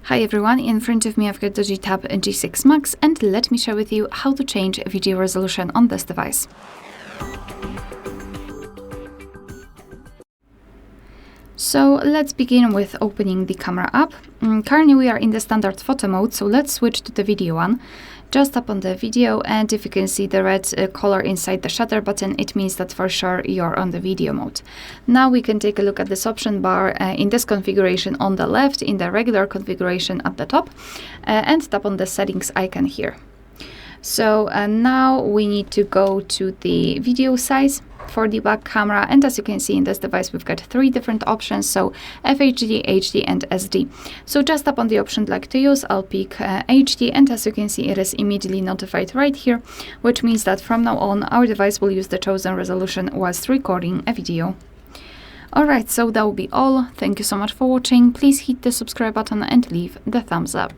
Hi everyone, in front of me I've got DOOGEE Tab G6 Max, and let me share with you how to change video resolution on this device. So let's begin with opening the camera app. Currently we are in the standard photo mode, so let's switch to the video one. Just tap on the video, and if you can see the red color inside the shutter button, it means that for sure you're on the video mode. Now we can take a look at this option bar in this configuration on the left, in the regular configuration at the top, and tap on the settings icon here. So now we need to go to the video size for the back camera, and as you can see in this device we've got three different options, so FHD, HD and SD. So just tap on the option you'd like to use. I'll pick HD, and as you can see it is immediately notified right here, which means that from now on our device will use the chosen resolution whilst recording a video. Alright, so that will be all. Thank you so much for watching. Please hit the subscribe button and leave the thumbs up.